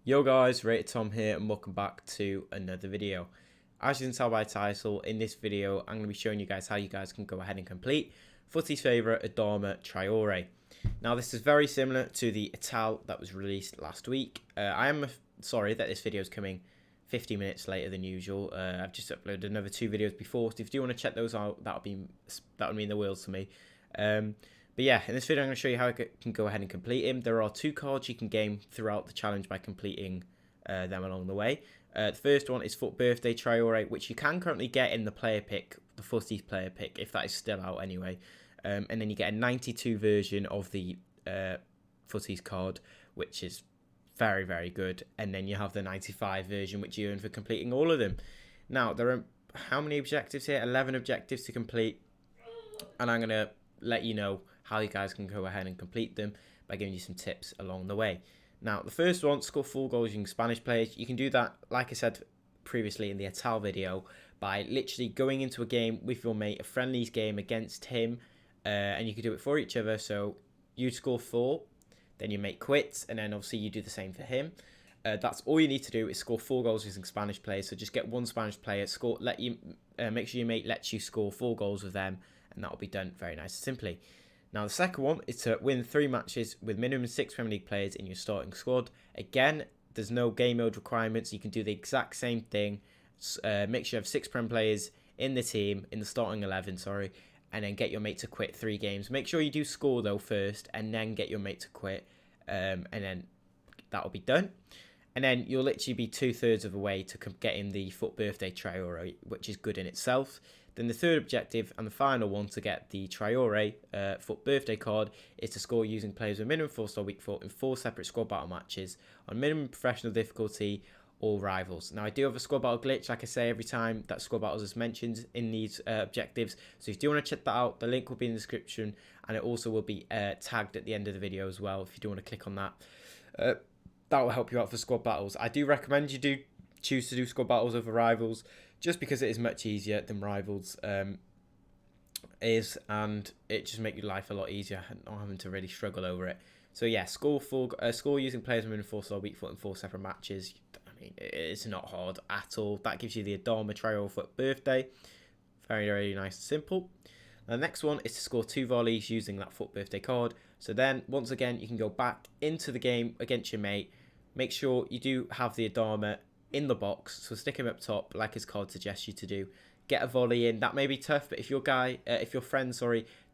Yo guys, Rated Tom here and welcome back to another video. As you can tell by the title, in this video I'm going to be showing you guys how you guys can go ahead and complete Futties Favourite Adama Traore. Now this is very similar to the Ital that was released last week. I am sorry that this video is coming 50 minutes later than usual. I've just uploaded another 2 videos before, so if you do want to check those out, that would mean the world to me. But yeah, in this video I'm going to show you how you can go ahead and complete him. There are 2 cards you can game throughout the challenge by completing them along the way. The first one is Foot Birthday Traore, which you can currently get in the player pick, the Futties player pick, if that is still out anyway. And then you get a 92 version of the Futties card, which is very, very good. And then you have the 95 version, which you earn for completing all of them. Now, there are how many objectives here? 11 objectives to complete. And I'm going to let you know how you guys can go ahead and complete them by giving you some tips along the way. Now, the first one, score 4 goals using Spanish players. You can do that, like I said previously in the Ital video, by literally going into a game with your mate, a friendlies game against him, and you can do it for each other. So you score 4, then your mate quits, and then obviously you do the same for him. That's all you need to do is score 4 goals using Spanish players. So just get one Spanish player, make sure your mate lets you score 4 goals with them, and that will be done very nice and simply. Now, the second one is to win 3 matches with minimum 6 Premier League players in your starting squad. Again, there's no game mode requirements. You can do the exact same thing. Make sure you have 6 Prem players in the team, in the starting 11, sorry, and then get your mate to quit 3 games. Make sure you do score, though, first, and then get your mate to quit, and then that will be done. And then you'll literally be 2/3 of the way to getting the Foot Birthday Traore, which is good in itself. Then the third objective and the final one to get the Traore Foot Birthday card is to score using players with minimum 4-star weak foot in 4 separate squad battle matches on minimum professional difficulty or rivals. Now, I do have a squad battle glitch, like I say every time that squad battles is mentioned in these objectives. So if you do want to check that out, the link will be in the description, and it also will be tagged at the end of the video as well if you do want to click on that. That will help you out for squad battles. I do recommend you do choose to do squad battles over rivals, just because it is much easier than rivals is, and it just makes your life a lot easier, not having to really struggle over it. So yeah, score using players with 4-star weak foot in 4 separate matches. I mean, it's not hard at all. That gives you the Adama Traore Foot Birthday. Very, very nice and simple. The next one is to score 2 volleys using that Foot Birthday card. So then, once again, you can go back into the game against your mate. Make sure you do have the Adama in the box, so stick him up top like his card suggests you to do. Get a volley in. That may be tough, but if your friend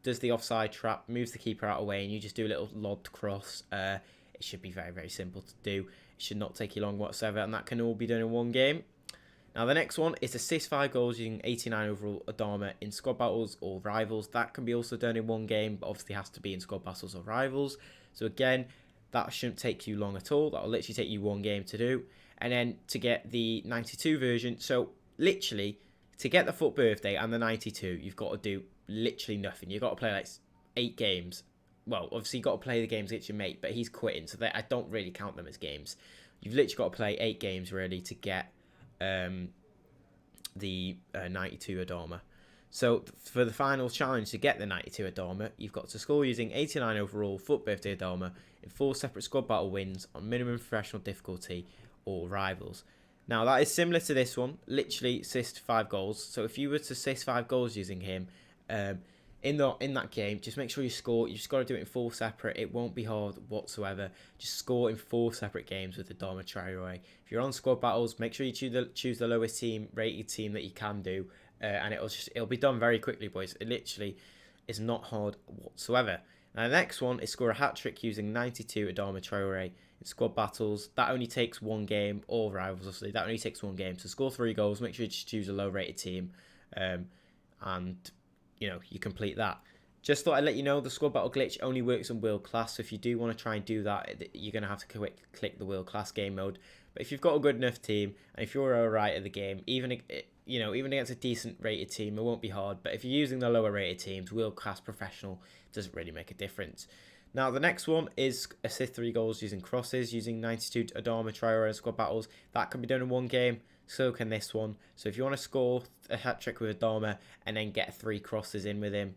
does the offside trap, moves the keeper out of the way, and you just do a little lobbed cross, it should be very, very simple to do. It should not take you long whatsoever, and that can all be done in one game. Now, the next one is assist 5 goals using 89 overall Adama in squad battles or rivals. That can be also done in one game, but obviously has to be in squad battles or rivals. So again, that shouldn't take you long at all. That will literally take you one game to do. And then to get the 92 version, so literally to get the Foot Birthday and the 92, you've got to do literally nothing. You've got to play like 8 games. Well, obviously you've got to play the games against your mate, but he's quitting, so I don't really count them as games. You've literally got to play 8 games really to get the 92 Adama. So for the final challenge to get the 92 Adama, you've got to score using 89 overall Foot Birthday Adama in 4 separate squad battle wins on minimum professional difficulty or rivals. Now, that is similar to this one, literally assist 5 goals. So if you were to assist 5 goals using him in that game, just make sure you score. You just got to do it in 4 separate. It won't be hard whatsoever. Just score in 4 separate games with the Adama Traore. If you're on squad battles, make sure you choose the lowest rated team that you can do, and it'll be done very quickly, boys. It literally is not hard whatsoever. Now, the next one is score a hat-trick using 92 Adama Traore in squad battles. That only takes 1 game, or rivals, obviously. That only takes 1 game. So score 3 goals. Make sure you just choose a low-rated team, and you complete that. Just thought I'd let you know the squad battle glitch only works on world class. So if you do want to try and do that, you're going to have to click the world class game mode. But if you've got a good enough team, and if you're alright at the game, even against a decent rated team, it won't be hard. But if you're using the lower rated teams, world class professional doesn't really make a difference. Now, the next one is assist 3 goals using crosses, using 92 Adama Traore in squad battles. That can be done in 1 game, so can this one. So if you want to score a hat-trick with Adama and then get 3 crosses in with him,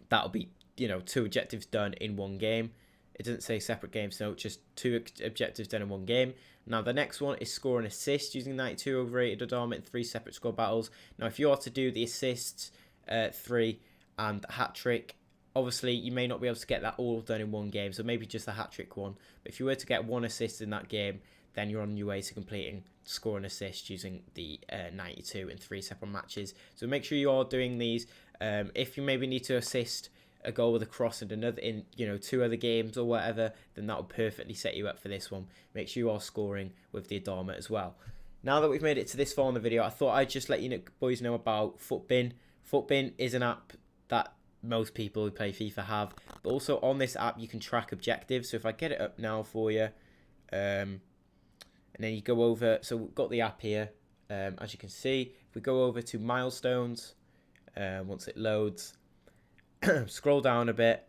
that'll be, 2 objectives done in 1 game. It doesn't say separate games, no, just 2 objectives done in 1 game. Now, the next one is score an assist using 92 overrated Adama in 3 separate squad battles. Now, if you are to do the assists, 3 and hat-trick, obviously, you may not be able to get that all done in 1 game, so maybe just a hat-trick one. But if you were to get 1 assist in that game, then you're on your way to completing score and assist using the 92 in 3 separate matches. So make sure you are doing these. If you maybe need to assist a goal with a cross and another in 2 other games or whatever, then that will perfectly set you up for this one. Make sure you are scoring with the Adama as well. Now that we've made it to this far in the video, I thought I'd just let you boys know about Futbin. Futbin is an app that most people who play FIFA have, but also on this app you can track objectives. So if I get it up now for you, and then you go over, so we've got the app here, as you can see. If we go over to milestones, once it loads, scroll down a bit,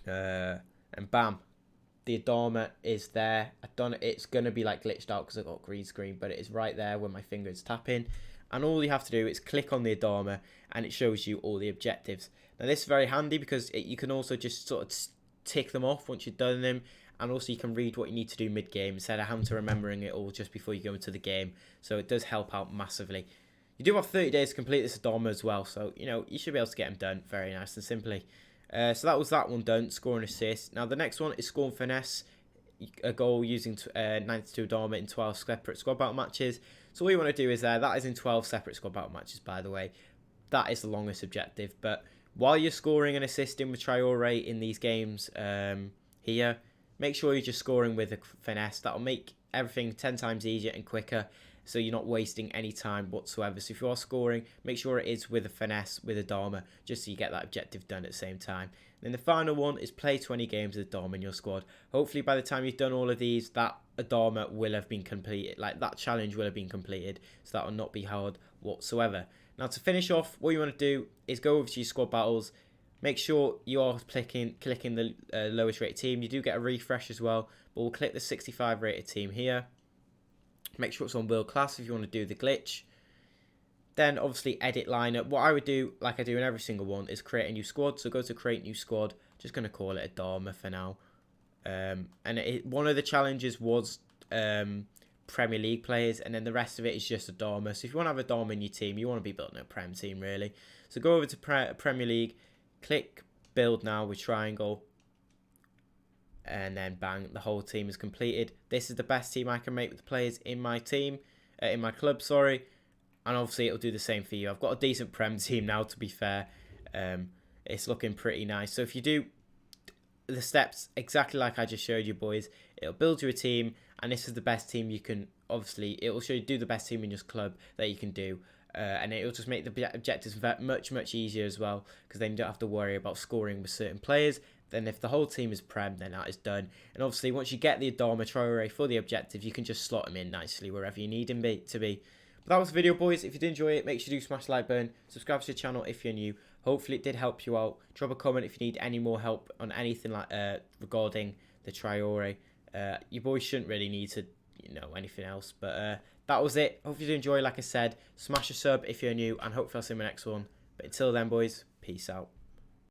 and bam, the Adama is there. It's going to be like glitched out because I've got green screen, but it is right there when my finger is tapping. And all you have to do is click on the Adama and it shows you all the objectives. Now this is very handy because you can also just sort of tick them off once you've done them. And also you can read what you need to do mid-game instead of having to remembering it all just before you go into the game. So it does help out massively. You do have 30 days to complete this Adama as well. So, you should be able to get them done very nice and simply. So that was that one done, score and assist. Now the next one is score and finesse. A goal using 92 Adama in 12 separate squad battle matches. So all you want to do is that is in 12 separate squad battle matches, by the way. That is the longest objective. But while you're scoring and assisting with Traore in these games here, make sure you're just scoring with a finesse. That'll make everything 10 times easier and quicker, so you're not wasting any time whatsoever. So if you are scoring, make sure it is with a finesse, with Adama, just so you get that objective done at the same time. And then the final one is play 20 games with Adama in your squad. Hopefully by the time you've done all of these, that Adama will have been completed. Like, that challenge will have been completed, so that will not be hard whatsoever. Now to finish off, what you want to do is go over to your squad battles. Make sure you are clicking the lowest rated team. You do get a refresh as well, but we'll click the 65 rated team here. Make sure it's on world class if you want to do the glitch. Then obviously edit lineup. What I would do, like I do in every single one, is create a new squad. So go to create new squad. Just going to call it Adama for now. One of the challenges was Premier League players, and then the rest of it is just Adama. So if you want to have Adama in your team, you want to be building a Prem team really. So go over to Premier League. Click build now with triangle, and then bang, the whole team is completed. This is the best team I can make with the players in my team, in my club, sorry. And obviously it'll do the same for you. I've got a decent Prem team now, to be fair. It's looking pretty nice. So if you do the steps exactly like I just showed you, boys, it'll build you a team, and this is the best team you can, obviously, it will show you do the best team in your club that you can do. And it'll just make the objectives much easier as well, because then you don't have to worry about scoring with certain players. Then if the whole team is Prem, then that is done. And obviously once you get the Adama Traore for the objective, you can just slot him in nicely wherever you need him to be. But that was the video, boys. If you did enjoy it, make sure you do smash the like button, subscribe to the channel if you're new. Hopefully it did help you out. Drop a comment if you need any more help on anything like regarding the Traore. You boys shouldn't really need to know anything else, but that was it. Hope you did enjoy. Like I said, smash a sub if you're new, and hopefully I'll see you in my next one. But until then, boys, peace out.